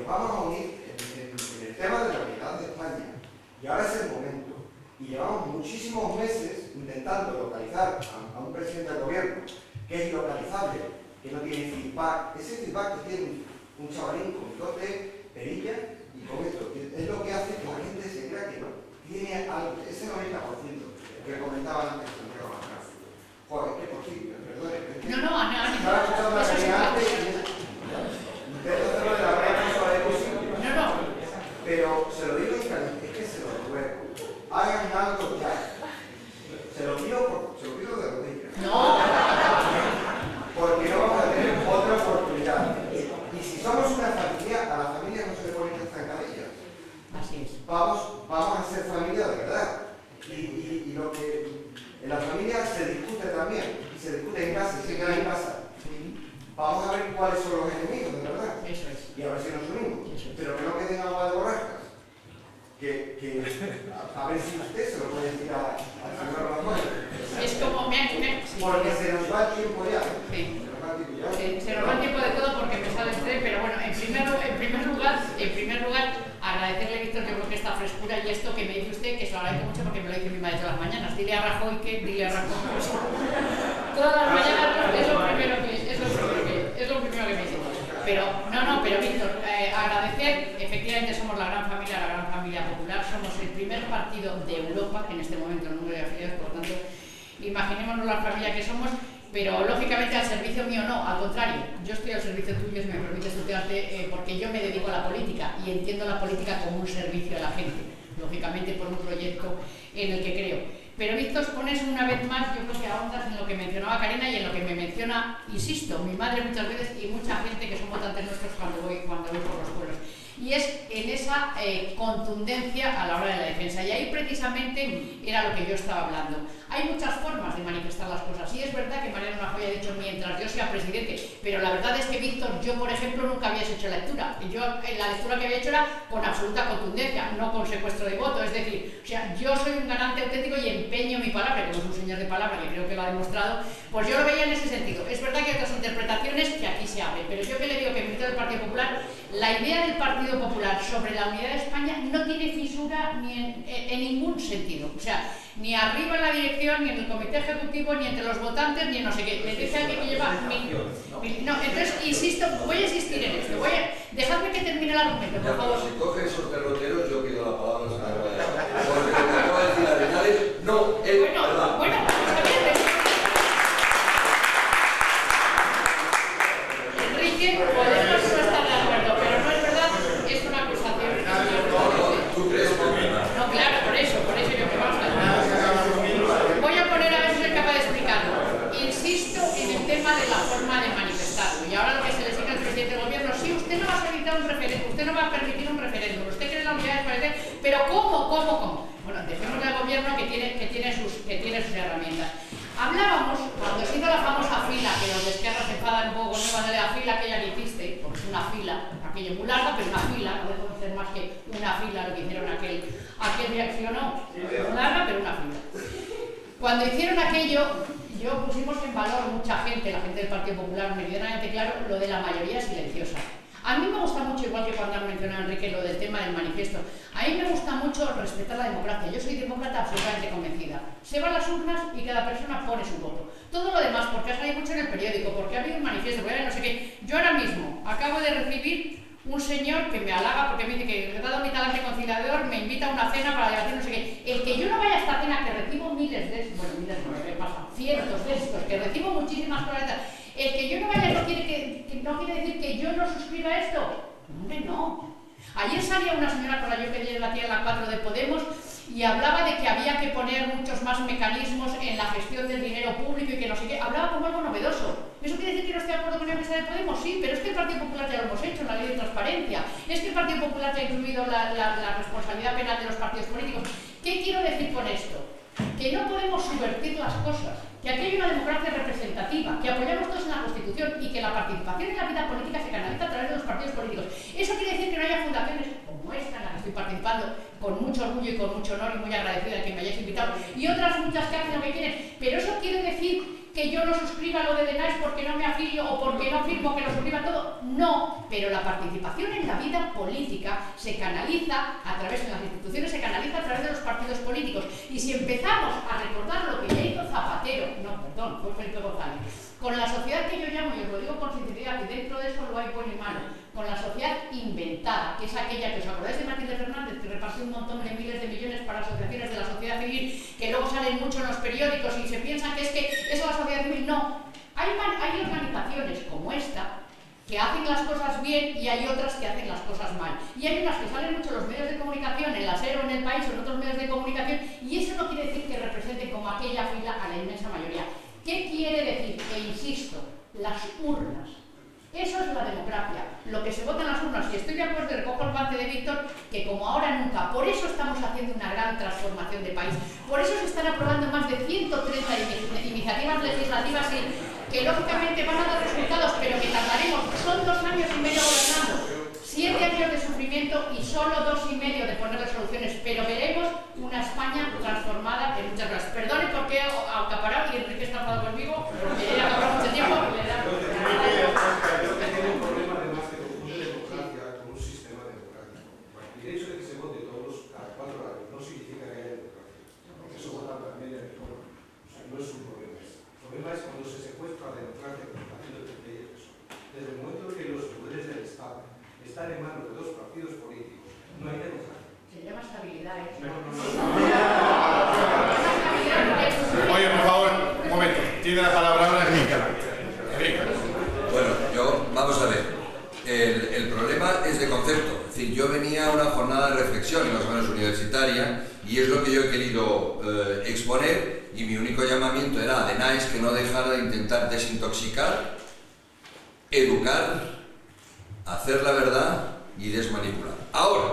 nos vamos a unir en el tema de la unidad de España. Y ahora es el momento. Y llevamos muchísimos meses intentando localizar a un presidente del gobierno que es ilocalizable, que no tiene feedback. Ese feedback que tiene un chavalín con bigote, perilla y con esto. Es lo que hace que la gente se crea que no tiene algo, ese 90% que comentaban antes Santiago Marcás. Joder, qué posible, perdón. Estaba escuchando la realidad antes y intento hacerlo de la manera más suave posible. Pero se lo digo es que se lo ruego. Hagan algo ya. Se lo pido de rodillas. No. Porque no vamos a tener otra oportunidad. Y si somos una familia, a la familia no se le ponen zancadillas. Así es. Vamos a ser familia de verdad. Y lo que en la familia se discute también. Y se discute en casa, y se queda en casa. Vamos a ver cuáles son los enemigos, de verdad. Eso es. Y a ver si nos unimos. Pero que no queden agua de borrascas. A ver si usted se lo puede decir al señor Rajoy. Es como porque se nos va el tiempo ya. Sí. Se nos va el tiempo de todo porque me sale el tren, pero bueno, en primer lugar, agradecerle, Víctor, yo creo que esta frescura y esto que me dice usted, que se lo agradezco mucho porque me lo dice mi madre todas las mañanas. Dile a Rajoy que. Todas las mañanas es lo primero que me dice. Pero Víctor, agradecer, efectivamente somos la gran familia popular, somos el primer partido de Europa en este momento en número de afiliados, por lo tanto, imaginémonos la familia que somos, pero lógicamente al servicio mío no, al contrario, yo estoy al servicio tuyo, si me permites tutearte, porque yo me dedico a la política y entiendo la política como un servicio a la gente, lógicamente por un proyecto en el que creo. Pero Víctor, pones una vez más, yo creo que ahondas en lo que mencionaba Karina y en lo que me menciona, insisto, mi madre muchas veces y mucha gente que son votantes nuestros cuando voy por los pueblos. Y es en esa contundencia a la hora de la defensa. Y ahí precisamente era lo que yo estaba hablando. Hay muchas formas de manifestar las cosas. Y es verdad que Mariano Rajoy ha dicho mientras yo sea presidente, pero la verdad es que, Víctor, yo, por ejemplo, nunca había hecho lectura. Yo la lectura que había hecho era con absoluta contundencia, no con secuestro de voto. Es decir, o sea, yo soy un garante auténtico y empeño mi palabra, como es un señor de palabra que creo que lo ha demostrado, pues yo lo veía en ese sentido. Es verdad que hay otras interpretaciones que aquí se abren, pero yo que le digo que milito del Partido Popular, la idea del Partido Popular sobre la unidad de España no tiene fisura ni en ningún sentido. O sea, ni arriba en la dirección, ni en el comité ejecutivo, ni entre los votantes, ni en no sé qué. Le dice a alguien que lleva no, entonces, insisto, voy a insistir en esto. Dejadme que termine el argumento, por favor. Si coge esos derroteros, yo pido la palabra. Porque lo que acaba de decir Arenales no es verdad. Bueno, Enrique, podemos no estar de acuerdo, pero no es verdad, es una acusación. ¿Tú crees que no, claro, por eso yo que vamos a hacer. Voy a poner a ver si soy capaz de explicarlo. Insisto en el tema de la forma de manifestarlo. Y ahora lo que se le exige al presidente del gobierno, sí, usted no va a solicitar un referéndum, usted no va a permitir un referéndum, usted quiere la unidad de España, pero ¿cómo? Bueno, dejemos al gobierno que tiene sus herramientas. Hablábamos, cuando se hizo la famosa fila, que los de Esquerra se enfadan un poco con cuando de la fila aquella que hiciste, porque es una fila, aquello muy larga, pero una fila, no debe ser más que una fila lo que hicieron aquel reaccionó, muy larga, pero una fila. Cuando hicieron aquello, yo pusimos en valor mucha gente, la gente del Partido Popular, meridianamente claro, lo de la mayoría silenciosa. A mí me gusta mucho, igual que cuando han mencionado Enrique lo del tema del manifiesto, a mí me gusta mucho respetar la democracia. Yo soy demócrata absolutamente convencida. Se van las urnas y cada persona pone su voto. Todo lo demás, porque ha salido mucho en el periódico, porque ha habido un manifiesto, porque no sé qué. Yo ahora mismo acabo de recibir un señor que me halaga porque me dice que he dado mi talante conciliador, me invita a una cena para debatir no sé qué. El que yo no vaya a esta cena, que recibo miles de estos, bueno, miles no, me pasa, cientos de estos, que recibo muchísimas planetas, el que yo no vaya no quiere decir que yo no suscriba esto. Hombre, no. Ayer salía una señora con la yo que debatía en la 4 de Podemos y hablaba de que había que poner muchos más mecanismos en la gestión del dinero público y que no sé qué. Hablaba como algo novedoso. ¿Eso quiere decir que no estoy de acuerdo con la mesa de Podemos? Sí, pero es que el Partido Popular ya lo hemos hecho en la ley de transparencia. Es que el Partido Popular ya ha incluido la responsabilidad penal de los partidos políticos. ¿Qué quiero decir con esto? Que no podemos subvertir las cosas, que aquí hay una democracia representativa, que apoyamos todos en la Constitución y que la participación en la vida política se canaliza a través de los partidos políticos. Eso quiere decir que no haya fundaciones como esta en la que estoy participando con mucho orgullo y con mucho honor y muy agradecida de que me hayáis invitado, y otras muchas que hacen lo que quieren, pero eso quiere decir que yo no suscriba lo de Denais porque no me afilio o porque no firmo que lo suscriba todo. No, pero la participación en la vida política se canaliza a través de las instituciones, se canaliza a través de los partidos políticos. Y si empezamos a recordar lo que ya hizo Zapatero, fue Felipe González, con la sociedad que yo llamo, y os lo digo con sinceridad, y dentro de eso lo hay bueno y malo, con la sociedad inventada, que es aquella que os acordáis de Matilde Fernández, que repartió un montón de miles de millones para asociaciones de la sociedad civil, que luego salen mucho en los periódicos y se piensan que es la sociedad civil. No, hay organizaciones como esta que hacen las cosas bien y hay otras que hacen las cosas mal. Y hay unas que salen mucho en los medios de comunicación, en la SER o en El País o en otros medios de comunicación, y eso no quiere decir que representen como aquella fila a la inmensa mayoría. ¿Qué quiere decir? Que, insisto, las urnas. Eso es la democracia, lo que se vota en las urnas. Y estoy de acuerdo, y recojo el guante de Víctor, que como ahora nunca, por eso estamos haciendo una gran transformación de país. Por eso se están aprobando más de 130 iniciativas legislativas que lógicamente van a dar resultados, pero que tardaremos. Son 2 años y medio gobernando, 7 años de sufrimiento y solo 2 y medio de poner soluciones, pero veremos una España transformada en muchas cosas. Perdone porque he acaparado y Enrique está enfadado conmigo, porque he acaparado mucho tiempo y le da... Tiene un problema además que confunde democracia con un sistema democrático. Y el hecho de que se vote todos cada 4 años no significa que haya democracia, porque eso vota también el electorado. O sea, no es un problema ese. El problema es cuando se secuestra la democracia con el partido del PP y el PSOE. Desde el momento en que los poderes del Estado están en manos de 2 partidos políticos, no hay democracia. Se llama estabilidad, ¿eh? Oye, por favor, un momento. Tiene la palabra ahora Enrique. Bueno, vamos a ver. El problema es de concepto. Es decir, yo venía a una jornada de reflexión, más o menos universitaria, y es lo que yo he querido exponer, y mi único llamamiento era a Denais que no dejara de intentar desintoxicar, educar, hacer la verdad y desmanipular. Ahora,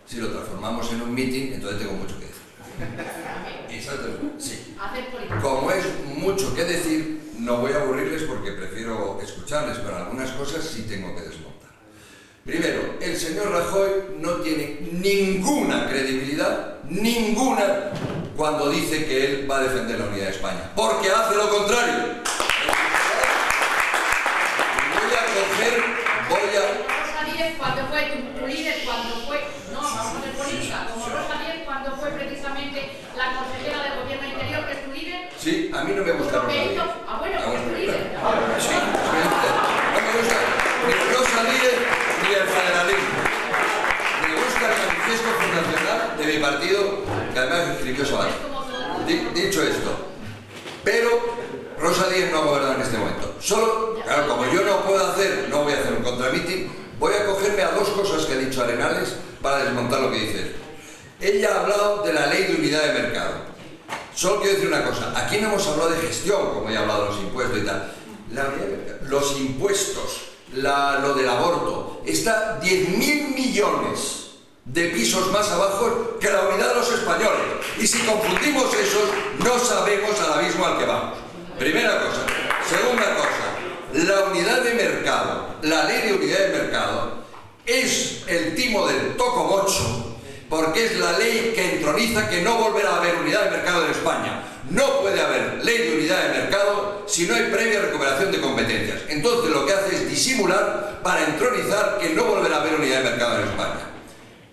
si lo transformamos en un meeting, entonces tengo mucho que decir. Exactamente, sí. Como es mucho que decir, no voy a aburrirles porque prefiero escucharles, pero algunas cosas sí tengo que desmontar. Primero, el señor Rajoy no tiene ninguna credibilidad, ninguna, cuando dice que él va a defender la unidad de España, porque hace lo contrario. Rosa Díez cuando fue tu líder, cuando fue, no, vamos a hacer política, como Rosa Díez cuando fue precisamente la consejera del gobierno interior, que es tu líder. Sí, a mí no me gusta Rosa Díez. Ah, bueno, que es tu líder. Sí, no me gusta ni Rosa Díez ni el federalismo. Me gusta el manifiesto fundacional de mi partido, que además escribió Sabato. Dicho esto, pero Rosa Díez no ha gobernado en este momento. Solo, claro, como yo no puedo hacer, no voy a hacer un contrameeting, voy a cogerme a 2 cosas que ha dicho Arenales para desmontar lo que dice. Ella ha hablado de la ley de unidad de mercado. Solo quiero decir una cosa, aquí no hemos hablado de gestión, como ya he hablado de los impuestos y tal. La unidad de mercado, los impuestos, lo del aborto, está 10.000 millones de pisos más abajo que la unidad de los españoles. Y si confundimos esos, no sabemos al abismo al que vamos. Primera cosa. Segunda cosa, la unidad de mercado, la ley de unidad de mercado, es el timo del tocomocho, porque es la ley que entroniza que no volverá a haber unidad de mercado en España. No puede haber ley de unidad de mercado si no hay previa recuperación de competencias. Entonces lo que hace es disimular para entronizar que no volverá a haber unidad de mercado en España.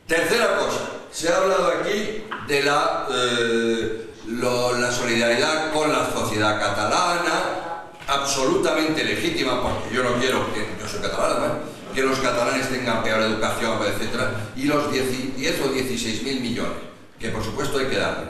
Tercera cosa, se ha hablado aquí de la solidaridad con la sociedad catalana, absolutamente legítima, porque yo no quiero que, yo soy catalán, que los catalanes tengan peor educación, etcétera, y los 10 o 16.000 millones, que por supuesto hay que darle.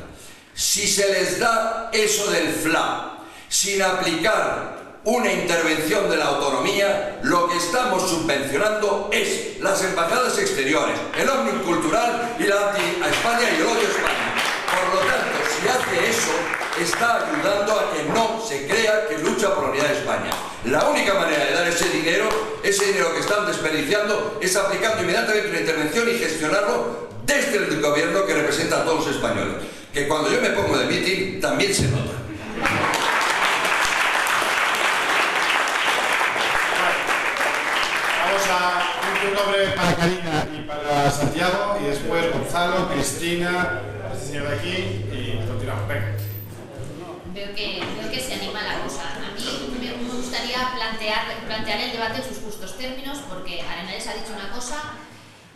Si se les da eso del FLA, sin aplicar una intervención de la autonomía, lo que estamos subvencionando es las embajadas exteriores, el Òmnium cultural y la anti-España y el odio a España. Por lo tanto, si hace eso, está ayudando a que no se crea que lucha por la unidad de España. La única manera de dar ese dinero que están desperdiciando, es aplicando inmediatamente una intervención y gestionarlo desde el gobierno que representa a todos los españoles. Que cuando yo me pongo de meeting, también se nota. Vamos a un turno breve para Karina y para Santiago, y después Gonzalo, Cristina, este señor de aquí, y continuamos. Venga. Veo que se anima la cosa. gustaría plantear el debate en sus justos términos, porque Arenales ha dicho una cosa,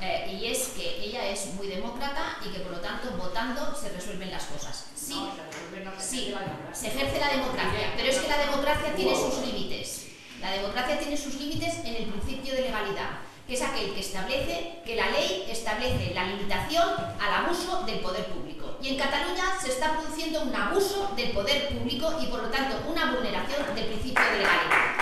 y es que ella es muy demócrata y que por lo tanto votando se resuelven las cosas. Sí, se ejerce la democracia, pero es que la democracia tiene sus límites. La democracia tiene sus límites en el principio de legalidad, que es aquel que establece que la ley establece la limitación al abuso del poder público. Y en Cataluña se está produciendo un abuso del poder público y por lo tanto una vulneración del principio de legalidad.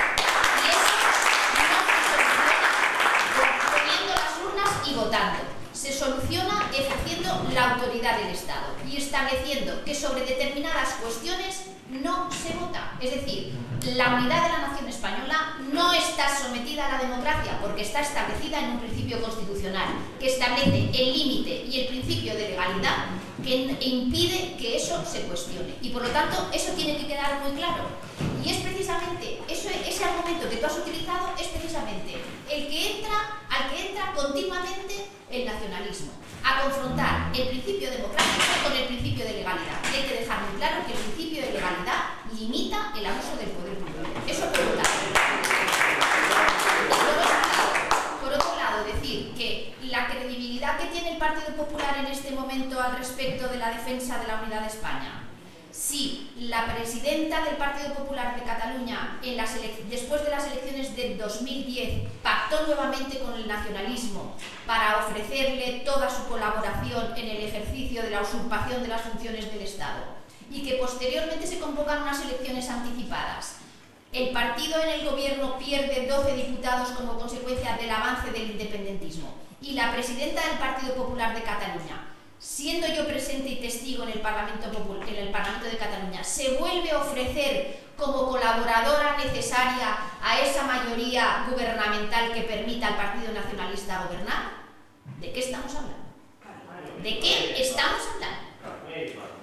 Y eso no se soluciona poniendo las urnas y votando. Se soluciona ejerciendo la autoridad del Estado y estableciendo que sobre determinadas cuestiones no se vota. Es decir, la unidad de la nación española no está sometida a la democracia porque está establecida en un principio constitucional que establece el límite y el principio de legalidad que impide que eso se cuestione. Y por lo tanto, eso tiene que quedar muy claro. Y es precisamente ese argumento que tú has utilizado es precisamente al que entra continuamente el nacionalismo, a confrontar el principio democrático con el principio de legalidad. Hay que dejar muy claro que el principio de legalidad limita el abuso del poder público. Eso por un lado. Por otro lado, decir que la credibilidad que tiene el Partido Popular en este momento al respecto de la defensa de la unidad de España. Si la presidenta del Partido Popular de Cataluña, después de las elecciones de 2010, pactó nuevamente con el nacionalismo para ofrecerle toda su colaboración en el ejercicio de la usurpación de las funciones del Estado, y que posteriormente se convocan unas elecciones anticipadas, el partido en el gobierno pierde 12 diputados como consecuencia del avance del independentismo, y la presidenta del Partido Popular de Cataluña, siendo yo presente y testigo en el Parlamento de Cataluña, se vuelve a ofrecer como colaboradora necesaria a esa mayoría gubernamental que permita al Partido Nacionalista gobernar. ¿De qué estamos hablando? ¿De qué estamos hablando?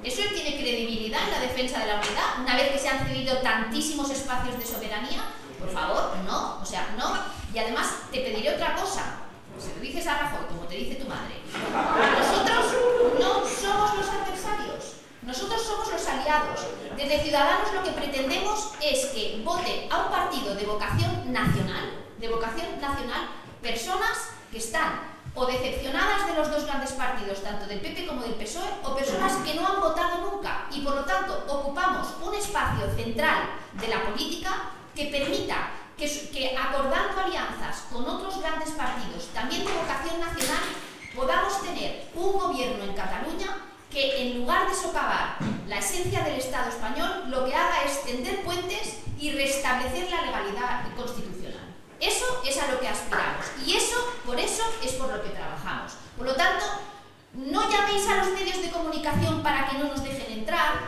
¿Eso tiene credibilidad en la defensa de la unidad? Una vez que se han cedido tantísimos espacios de soberanía, por favor, no, o sea, no. Y además te pediré otra cosa. Si lo dices a Rajoy, como te dice tu madre, nosotros no somos los adversarios, nosotros somos los aliados. Desde Ciudadanos lo que pretendemos es que vote a un partido de vocación nacional, personas que están o decepcionadas de los dos grandes partidos, tanto del PP como del PSOE, o personas que no han votado nunca, y por lo tanto ocupamos un espacio central de la política que permita que acordando alianzas con otros grandes partidos, también de vocación nacional, podamos tener un gobierno en Cataluña que, en lugar de socavar la esencia del Estado español, lo que haga es tender puentes y restablecer la legalidad constitucional. Eso es a lo que aspiramos y por eso es por lo que trabajamos. Por lo tanto, no llaméis a los medios de comunicación para que no nos dejen entrar,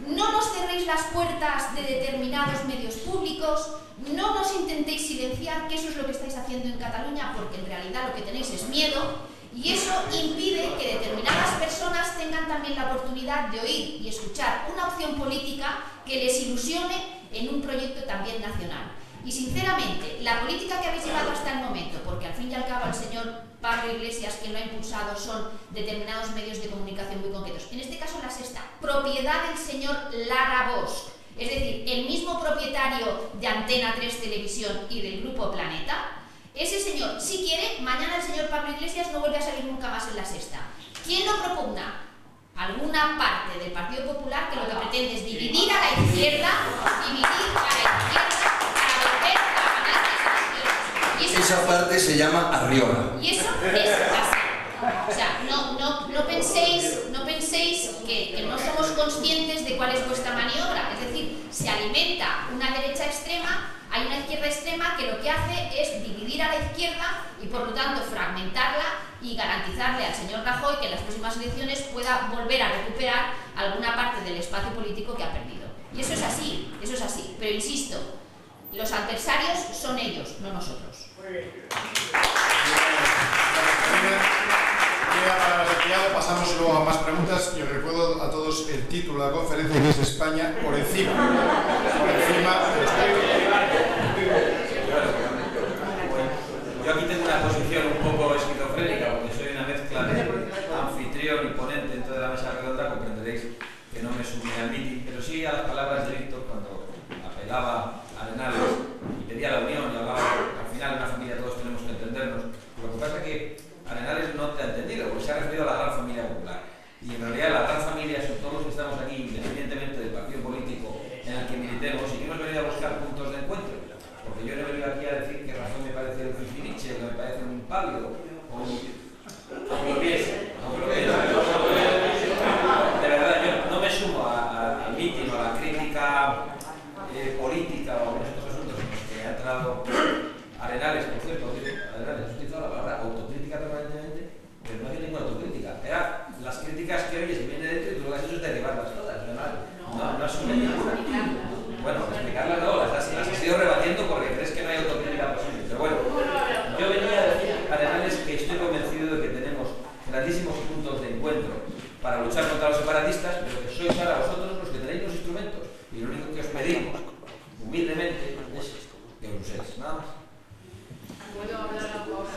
no nos cerréis las puertas de determinados medios públicos, no nos intentéis silenciar, que eso es lo que estáis haciendo en Cataluña, porque en realidad lo que tenéis es miedo, y eso impide que determinadas personas tengan también la oportunidad de oír y escuchar una opción política que les ilusione en un proyecto también nacional. Y sinceramente, la política que habéis llevado hasta el momento, porque al fin y al cabo el señor Pablo Iglesias quien lo ha impulsado son determinados medios de comunicación muy concretos, en este caso La Sexta, propiedad del señor Lara Bosch, es decir, el mismo propietario de Antena 3 Televisión y del Grupo Planeta. Ese señor, si quiere, mañana el señor Pablo Iglesias no vuelve a salir nunca más en La Sexta. ¿Quién lo propugna? Alguna parte del Partido Popular que lo que pretende es dividir a la izquierda, para volver a ganar las elecciones. Esa parte se llama Arriola. Y eso es así. O sea, no penséis que no somos conscientes de cuál es vuestra maniobra. Es decir, se alimenta una derecha extrema, hay una izquierda extrema que lo que hace es dividir a la izquierda y por lo tanto fragmentarla y garantizarle al señor Rajoy que en las próximas elecciones pueda volver a recuperar alguna parte del espacio político que ha perdido. Y eso es así, pero insisto, los adversarios son ellos, no nosotros. Para Santiago pasamos luego a más preguntas y os recuerdo a todos el título de la conferencia, que es España por encima Yo aquí tengo una posición un poco esquizofrénica porque soy una mezcla de anfitrión y ponente dentro de la mesa redonda. Comprenderéis que no me sumé al meeting, pero sí a las palabras de Víctor cuando apelaba a Arenales porque se ha referido a la gran familia popular. Y en realidad la gran familia son todos los que estamos aquí, independientemente del partido político en el que militemos, y que hemos venido a buscar puntos de encuentro. Porque yo no he venido aquí a decir que Razón me parece un fifiniche, que me parece un pálido, o lo que es. De verdad, yo no me sumo al mitin o a la crítica política o en estos asuntos en los que ha entrado Arenales, por cierto, Arenales ha utilizado la palabra autocrítica permanentemente, pero no hay ninguna autocrítica. Era las críticas que oyes y viene dentro y tú lo que has hecho es derribarlas todas. No asume ninguna. Bueno, explicarlas no, las has ido rebatiendo porque crees que no hay autocrítica posible. Pero bueno, yo venía a decir, Arenales, que estoy convencido de que tenemos grandísimos puntos de encuentro para luchar contra los separatistas, pero que sois ahora vosotros los que tenéis los instrumentos. Y lo único que os pedimos, humildemente, es que os uséis. Nada más. ¿Puedo hablar ahora?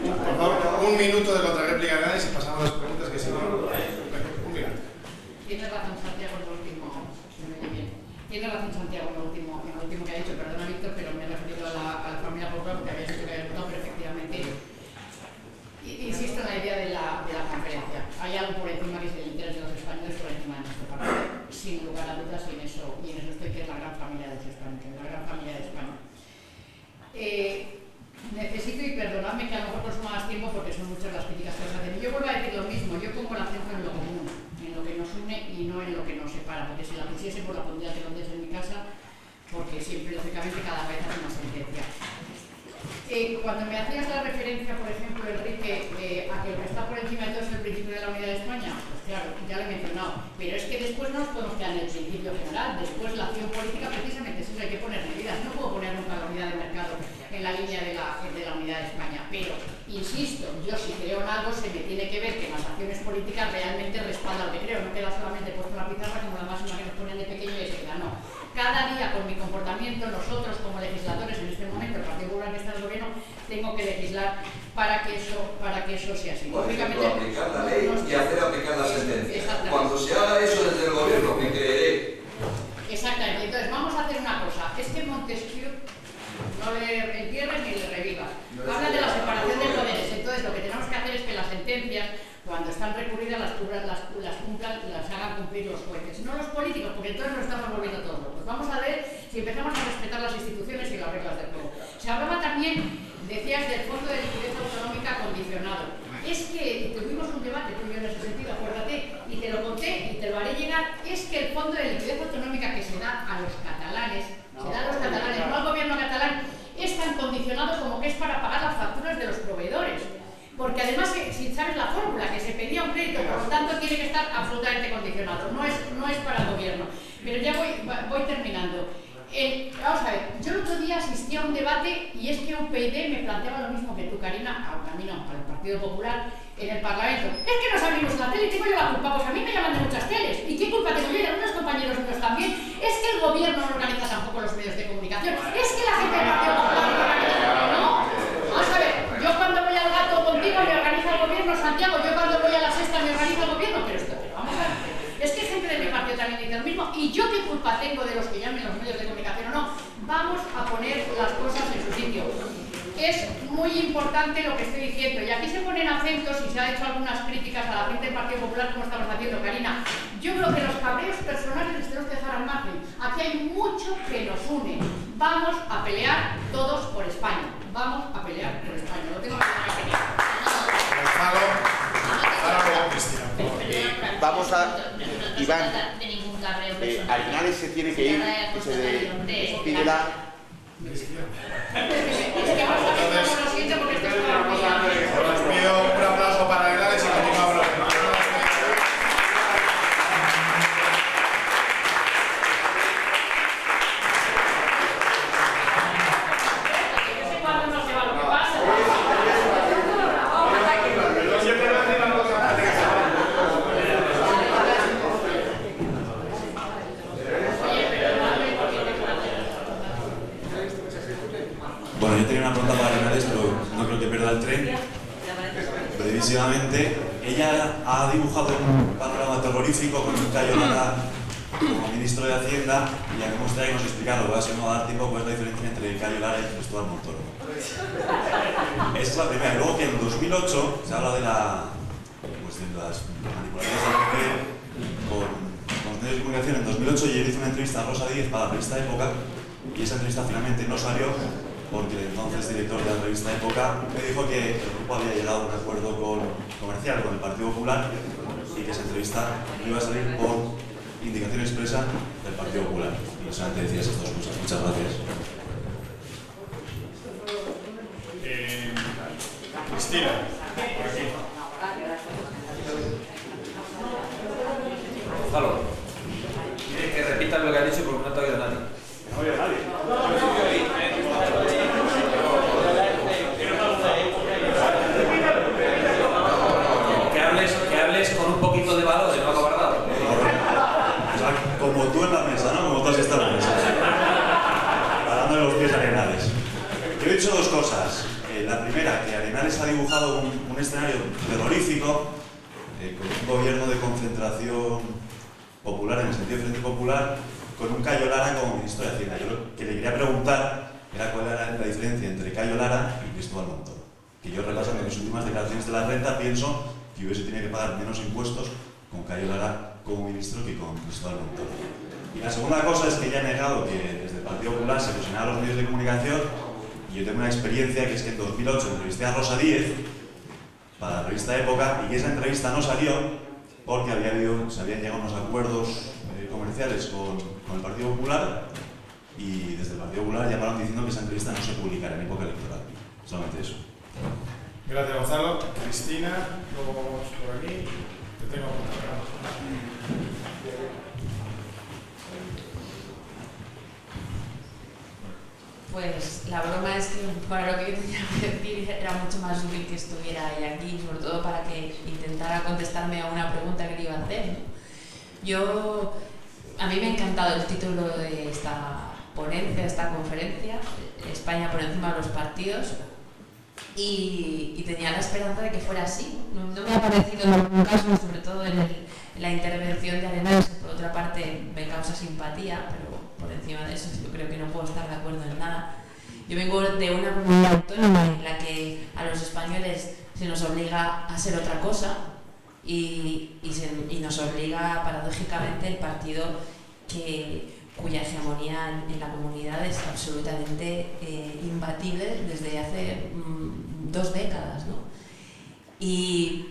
Por favor, un minuto de contrarréplica de análisis y pasamos a las preguntas que se van. Un minuto. Tiene razón Santiago en lo último. Tiene razón Santiago en lo último que ha dicho. Perdona, Víctor, pero me he referido a la familia popular porque había dicho que había votado, pero efectivamente insisto en la idea de la conferencia. Hay algo por encima que es el interés de los españoles por encima de nuestro partido. Sin lugar a dudas, y en eso estoy, que es la gran familia de los españoles, la gran familia de España. Necesito, y perdonadme que a lo mejor consuma más tiempo porque son muchas las críticas que os hacen. Yo vuelvo a decir lo mismo, yo pongo el acento en lo común, en lo que nos une y no en lo que nos separa, porque si la pusiese pues la pondría delante en mi casa, porque siempre, lógicamente, cada vez hace una sentencia. Cuando me hacías la referencia, por ejemplo, Enrique, a que lo que está por encima de todo es el principio de la unidad de España, pues claro, ya lo he mencionado, pero es que después no nos podemos quedar en el principio general, después la acción política precisamente es eso, hay que poner medidas, no puedo poner nunca la unidad de mercado en la línea de la unidad de España, pero, insisto, yo si creo en algo se me tiene que ver que las acciones políticas realmente respaldan lo que creo, no queda solamente puesto en la pizarra como la máxima que nos ponen de pequeño y se queda, no. Cada día con mi comportamiento, nosotros como legisladores en este momento, el Partido Popular que está en el gobierno, tengo que legislar para que eso sea así. Por ejemplo, aplicar la ley y hacer aplicar la sentencia. Cuando se haga eso desde el gobierno, me creeré. Exactamente. Entonces, vamos a hacer una cosa. Es que Montesquieu no le entierres ni le revivas. Habla de la separación de poderes. Entonces, lo que tenemos que hacer es que las sentencias, cuando están recurridas, las cumplan, las hagan cumplir los jueces, no los políticos, porque entonces nos estamos volviendo todos locos. Vamos a ver si empezamos a respetar las instituciones y las reglas del juego. Se hablaba también, decías, del Fondo de Liquidez Autonómica condicionado. Es que tuvimos un debate tú y yo en ese sentido, acuérdate, y te lo conté y te lo haré llegar. Es que el Fondo de Liquidez Autonómica que se da a los catalanes, no al gobierno catalán, es tan condicionado como que es para pagar las facturas de los proveedores. Porque además, si sabes la fórmula, que se pedía un crédito, por lo tanto tiene que estar absolutamente condicionado, no es para el gobierno. Pero ya voy terminando. Vamos a ver, yo el otro día asistí a un debate y es que UPyD me planteaba lo mismo que tú, Karina, a mí no, al Partido Popular, en el Parlamento. Es que nos abrimos la tele y tengo yo la culpa, pues a mí me llaman de muchas teles. ¿Y qué culpa tengo yo? Y algunos compañeros míos también. Es que el gobierno no organiza tampoco los medios de comunicación. Es que la gente del Partido Popular no organiza, ¿no? Vamos a ver, yo cuando voy al Gato contigo me organiza el gobierno, Santiago, yo cuando voy a la Sexta me organiza el gobierno, pero vamos a ver, es que gente de mi partido también dice lo mismo, y yo qué culpa tengo de los que llamen los medios de comunicación o no. Vamos a poner las cosas en su sitio. Es muy importante lo que estoy diciendo, y aquí se ponen acentos y se ha hecho algunas críticas a la gente del Partido Popular, como estamos haciendo, Karina. Yo creo que los cabreos personales les tenemos que dejar al margen. Aquí hay mucho que nos une. Vamos a pelear todos por España. Vamos a pelear por España. Lo tengo que decir. Vamos a... Iván, Arenales se tiene que ir, que se despide la... Es que vamos a ver cómo lo siento porque esto es para mí. Os pido un aplauso para Arenales y continuamos la pregunta. Bueno, yo tenía una pregunta para Arenales, pero no creo que pierda el tren. Brevísimamente, ella ha dibujado un panorama terrorífico con un Cayo Lara como ministro de Hacienda, y a mí me gustaría que nos explicara, lo voy a no dar tiempo, cuál es la diferencia entre Cayo Lara y Cristóbal Montoro. esa es la primera. Y luego que en 2008 se habla de las manipulaciones del PP con los medios de comunicación. En 2008 yo hice una entrevista a Rosa Díez para la revista Época y esa entrevista finalmente no salió porque el entonces director de la revista Época me dijo que el grupo había llegado a un acuerdo comercial con el Partido Popular y que esa entrevista no iba a salir por indicación expresa del Partido Popular. Y solamente decía esas dos cosas. Muchas gracias. Cristina, por aquí. Gonzalo, quiere que repitas lo que ha dicho porque no te ha oído nadie. No oído nadie. Que hables con un poquito de valor, de no acobardado. O sea, como tú en la mesa, ¿no? Como tú has estado en la mesa. Parándole los pies a Arenales. Yo he dicho dos cosas. La primera, que Arenales ha dibujado un escenario terrorífico con un gobierno de concentración popular, en el sentido de Frente Popular, con un Cayo Lara como ministro de Hacienda. Yo lo que le quería preguntar era cuál era la diferencia entre Cayo Lara y Cristóbal Montoro. Que yo, repasando en mis últimas declaraciones de la renta, pienso que hubiese tenido que pagar menos impuestos con Cayo Lara como ministro que con Cristóbal Montoro. Y la segunda cosa es que ella ha negado que desde el Partido Popular se presionaba a los medios de comunicación. Y yo tengo una experiencia que es que en 2008 entrevisté a Rosa Díez para la revista Época y que esa entrevista no salió porque se habían llegado unos acuerdos comerciales con el Partido Popular y desde el Partido Popular llamaron diciendo que esa entrevista no se publicara en época electoral. Solamente eso. Gracias, Gonzalo. Cristina, luego vamos por aquí. Te tengo apuntado. Pues la broma es que para lo que yo tenía que decir era mucho más útil que estuviera ella aquí, sobre todo para que intentara contestarme a una pregunta que le iba a hacer, ¿no? A mí me ha encantado el título de esta ponencia, esta conferencia, España por encima de los partidos, y tenía la esperanza de que fuera así. No me ha parecido en algún caso, sobre todo en la intervención de Arenales, que por otra parte me causa simpatía, pero por encima de eso yo creo que no puedo estar de acuerdo en nada. Yo vengo de una comunidad autónoma en la que a los españoles se nos obliga a ser otra cosa y nos obliga paradójicamente el partido cuya hegemonía en la comunidad es absolutamente imbatible desde hace 2 décadas, ¿no? Y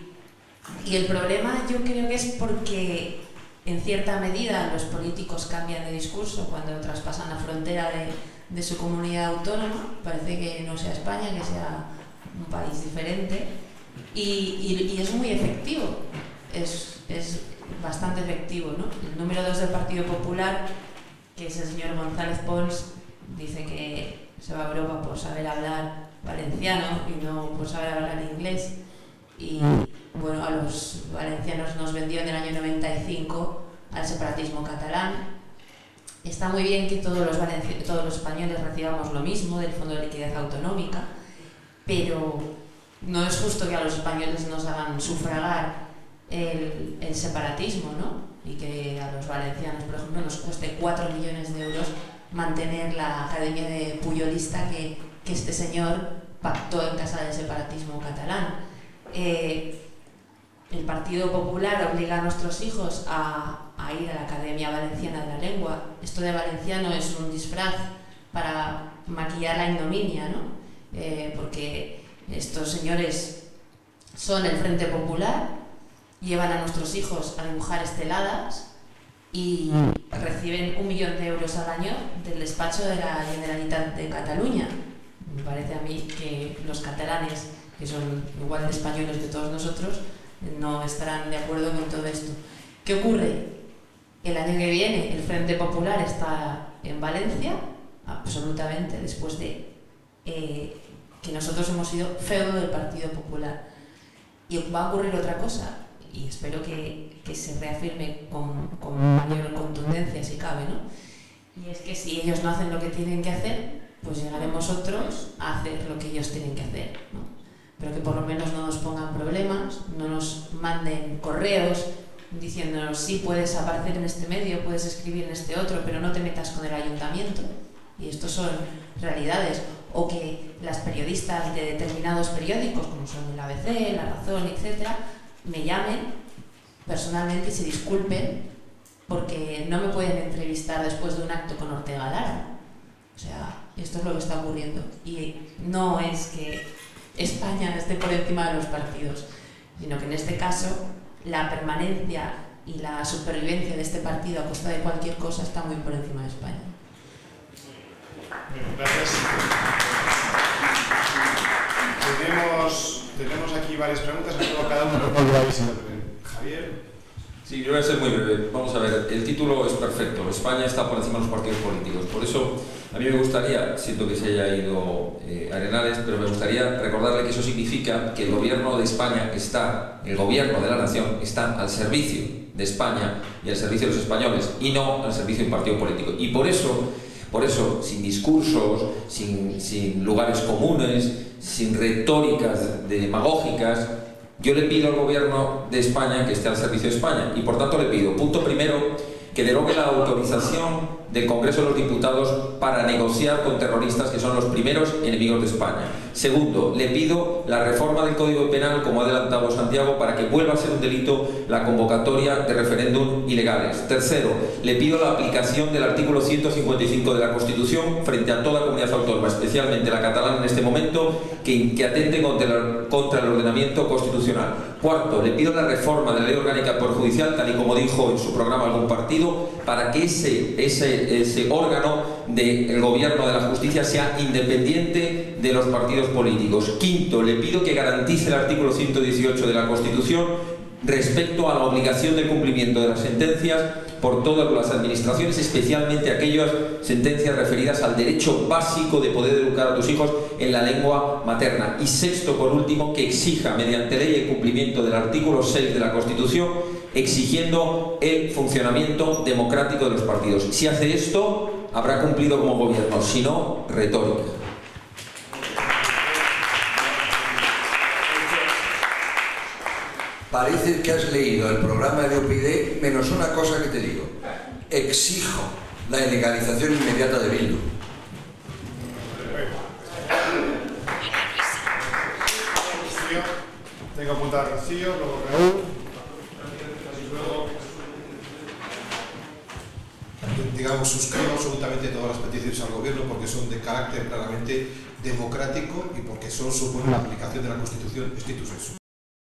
el problema yo creo que es porque en cierta medida los políticos cambian de discurso cuando traspasan la frontera de su comunidad autónoma. Parece que no sea España, que sea un país diferente, y es muy efectivo, es bastante efectivo, ¿no? El número 2 del Partido Popular, que es el señor González Pons, dice que se va a Europa por saber hablar valenciano y no por saber hablar inglés. Y bueno, a los valencianos nos vendió en el año 95 al separatismo catalán. Está muy bien que todos los españoles recibamos lo mismo del Fondo de Liquidez Autonómica, pero no es justo que a los españoles nos hagan sufragar el separatismo, ¿no? Y que a los valencianos, por ejemplo, nos cueste 4 millones de euros mantener la academia de Puyolista que este señor pactó en casa del separatismo catalán. El Partido Popular obliga a nuestros hijos a ir a la Academia Valenciana de la Lengua. Esto de valenciano es un disfraz para maquillar la ignominia, ¿no? Porque estos señores son el Frente Popular, llevan a nuestros hijos a dibujar esteladas y reciben 1 millón de euros al año del despacho de la Generalitat de Cataluña. Me parece a mí que los catalanes, que son igual de españoles que todos nosotros, no estarán de acuerdo con todo esto. ¿Qué ocurre? El año que viene el Frente Popular está en Valencia, absolutamente, después de que nosotros hemos sido feudo del Partido Popular. Y va a ocurrir otra cosa, y espero que se reafirme con mayor contundencia si cabe, ¿no? Y es que si ellos no hacen lo que tienen que hacer, pues llegaremos otros a hacer lo que ellos tienen que hacer, ¿no? Pero que por lo menos no nos pongan problemas, no nos manden correos diciéndonos sí, puedes aparecer en este medio, puedes escribir en este otro, pero no te metas con el ayuntamiento. Y estos son realidades. o que las periodistas de determinados periódicos, como son el ABC, La Razón, etc., me llamen personalmente y se disculpen porque no me pueden entrevistar después de un acto con Ortega Lara. O sea, esto es lo que está ocurriendo. Y no es que España esté por encima de los partidos, sino que en este caso la permanencia y la supervivencia de este partido a costa de cualquier cosa está muy por encima de España. Gracias. Tenemos aquí varias preguntas, cada uno responde a Javier. Sí, yo voy a ser muy breve. Vamos a ver, el título es perfecto. España está por encima de los partidos políticos. Por eso, a mí me gustaría, siento que se haya ido Arenales, pero me gustaría recordarle que eso significa que el gobierno de España está, el gobierno de la nación, está al servicio de España y al servicio de los españoles, y no al servicio de un partido político. Y por eso, sin discursos, sin lugares comunes, sin retóricas demagógicas, yo le pido al gobierno de España que esté al servicio de España, y por tanto le pido, punto primero, que derogue la autorización del Congreso de los Diputados para negociar con terroristas que son los primeros enemigos de España. Segundo, le pido la reforma del Código Penal, como ha adelantado Santiago, para que vuelva a ser un delito la convocatoria de referéndum ilegales. Tercero, le pido la aplicación del artículo 155 de la Constitución frente a toda comunidad autónoma, especialmente la catalana en este momento, que atente contra el ordenamiento constitucional. Cuarto, le pido la reforma de la Ley Orgánica Poder Judicial, tal y como dijo en su programa algún partido, para que ese órgano del gobierno de la justicia sea independiente de los partidos políticos. Quinto, le pido que garantice el artículo 118 de la Constitución respecto a la obligación de cumplimiento de las sentencias por todas las administraciones, especialmente aquellas sentencias referidas al derecho básico de poder educar a tus hijos en la lengua materna. Y sexto, por último, que exija mediante ley el cumplimiento del artículo 6 de la Constitución, exigiendo el funcionamiento democrático de los partidos. Si hace esto, habrá cumplido como gobierno, si no, retórica. Parece que has leído el programa de UPyD menos una cosa que te digo. Exijo la ilegalización inmediata de Bildu. Tengo apuntado a Rocío, luego Raúl. Digamos, suscribo absolutamente todas las peticiones al gobierno porque son de carácter claramente democrático y porque suponen la aplicación de la Constitución stricto sensu.